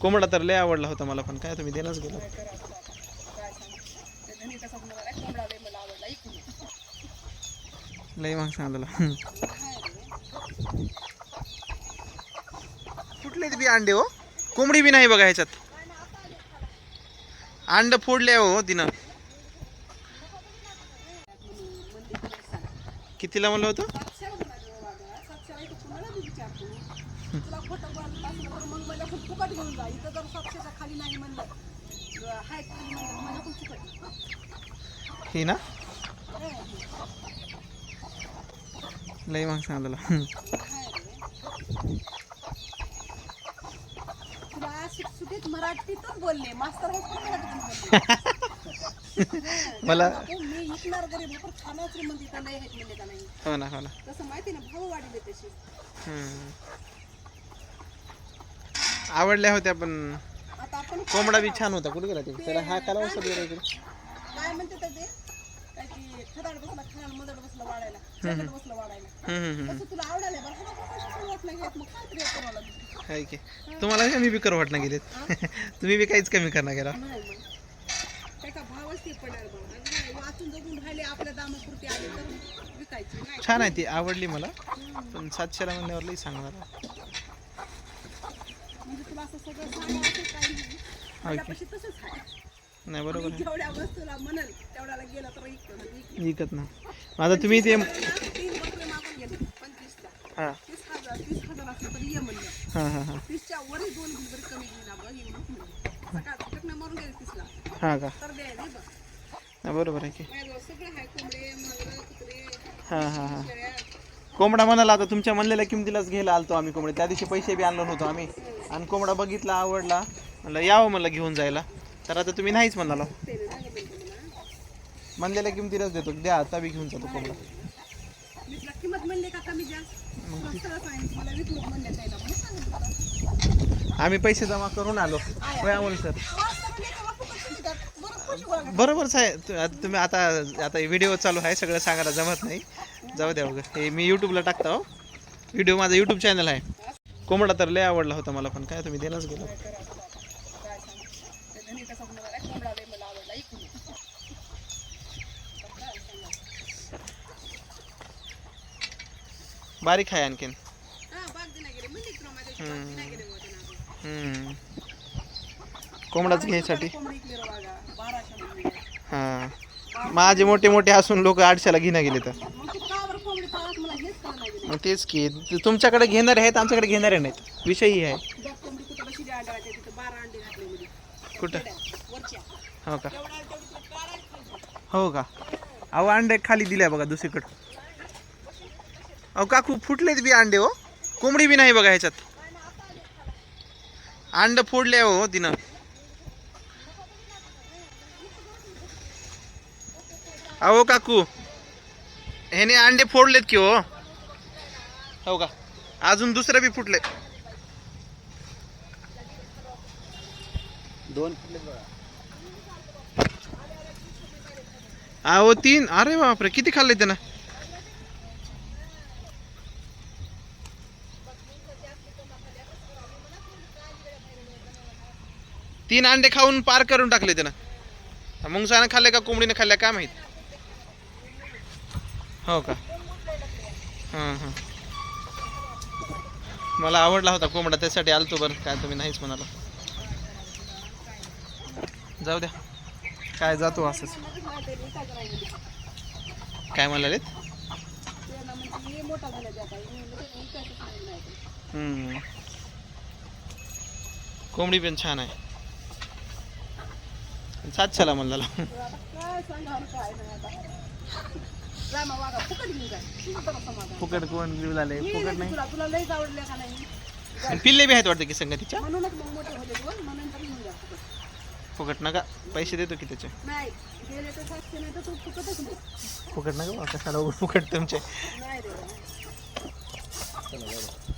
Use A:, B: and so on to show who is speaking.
A: कोंबडा तर लय आवडला होता मला, पण काय तुम्ही देणंच गेलो. लय मग सांगितलं. कुठले बी अंडे हो, कोंबडी बी नाही बघा ह्याच्यात. अंड फोडले हो तिनं. कितीला म्हणलं होतं? हे ना लय मग सांगितलं.
B: मराठीतून बोलले मास्तर
A: मला
B: मी इकणार गरीब लोक खाण्याच म्हणजे का नाही आहेत म्हणजे का नाही.
A: हो ना हो ना.
B: तसं माहिती ना भाव वाढले तशी.
A: आवडल्या होत्या पण
B: आता आपण
A: कोंबडा बी छान होता. कुठे गेला ते? त्याला हा काला वसा दिला इकडे.
B: काय म्हणते ते काय की खदाड बसला खायला मदड बसला वाढायला जगड बसला वाढायला. तसं तुला आवडायला बरं हा वाट नाही घेत मग काय तरी करावं लागेल.
A: आहे की तुम्हाला कमी बी करू वाटणं गेलेत. तुम्ही बी काहीच कमी करणार गेला.
B: नाही मग त्याचा भावच ते पडायला बघा. वाचून जगून राहिले आपल्या दामापुरती आले तर विकायची नाही.
A: छान आहे ती, आवडली मला. पण 700 ला म्हणल्यावर लई सांगणार.
B: म्हणजे तुला असं सगळं सांगायचं काही नाही. माझ्यापाशी तसंच आहे.
A: नाही बरोबर आहे.
B: जेवढ्या वस्तूला म्हणाल तेवढ्याला गेलं तर
A: विकत ना. आता तुम्ही ते
B: 3 बकरे मागून गेले 25 ला.
A: हां
B: 30,000 असलं तरी ये म्हणलं.
A: हां हां हां
B: 30च्या वरही 2 बिल कमी घेईन आपण येऊन म्हणलं. सकाळ टकना मारून गेले 30 ला.
A: हां का
B: तर द्याय नाही बघ.
A: नाही बरोबर आहे की.
B: माझ्याजवळ सगळं आहे कोंबडे मागरं कुत्रे
A: हां हां हां
B: शेळ्या.
A: कोंबडा म्हणाला आता तुमच्या म्हणलेल्या किमतीलाच घ्यायला आलतो आम्ही कोंबडे. त्या दिवशी पैसे बी आणलो नव्हतो आम्ही. आणि कोंबडा बघितला, आवडला, म्हणलं यावं म्हणलं घेऊन जायला. तर आता तुम्ही नाहीच म्हणाला. म्हणलेल्या किमतीलाच देतो, द्या आता बी घेऊन जातो कोंबडा.
B: मी तुला किंमत म्हणले का कमी जास्त सरळ सांगितलं मला विकलो म्हणले जायला म्हणून सांगितलं.
A: आम्ही पैसे जमा करून आलो. होय अमोल सर बरोबरच आहे. आता तुम्ही आता व्हिडिओ चालू आहे, सगळं सांगायला जमत नाही. जाऊ द्या बघा, हे मी यूट्यूबला टाकतो हो व्हिडिओ. माझा यूट्यूब चॅनल आहे. कोंबडा तर लय आवडला होता मला, पण काय तुम्ही देणंच गेलो. बारीक आहे आणखीन. कोंबडाच घ्यायसाठी. हां माझे मोठे मोठे असून लोक 800ला घेणं गेले तर. मग तेच की तुमच्याकडे घेणारे आहेत, आमच्याकडे घेणारे नाहीत. विषयही आहे. कुठं? हो का हो का. अहो अंडे खाली दिल्या बघा दुसरीकडं. अहो काकू फुटलेत बी अंडे हो, कोंबडी बी नाही बघा ह्याच्यात. अंड फोडले हो तिनं. अहो काकू ह्याने अंडे फोडलेत की हो. हो का अजून दुसरं बी फुटले.
C: 2 फुटले बघा.
A: अहो 3. अरे बापरे किती खाल्ले त्यानं. तीन अंडे खाऊन पार करून टाकले त्यानं. मुंगसानं खाल्ले का कोंबडीने खाल्ल्या काय माहित. हो का हां हां. मला आवडला होता कोंबडा त्यासाठी आलतो. बरं काय तुम्ही नाहीच म्हणाला. जाऊ द्या काय जातो असंच. काय म्हणाले. कोंबडी पण छान आहे. 700ला म्हणला. फुकट कोण घेऊ झाले. फुकट नाही.
B: तुला लईच आवडले का नाही.
A: पिल्ले बी आहेत वाटतं की संगतीच्या.
B: म्हणूनच मग मोठे होते दोन म्हणून तर घेऊन जा फुकट.
A: फुकट नका पैसे देतो की त्याचे.
B: नाही गेले तर 700 नाही तर तू फुकटच नाही.
A: फुकट नका कशाला फुकट तुमचे.
B: नाही रे.
C: चला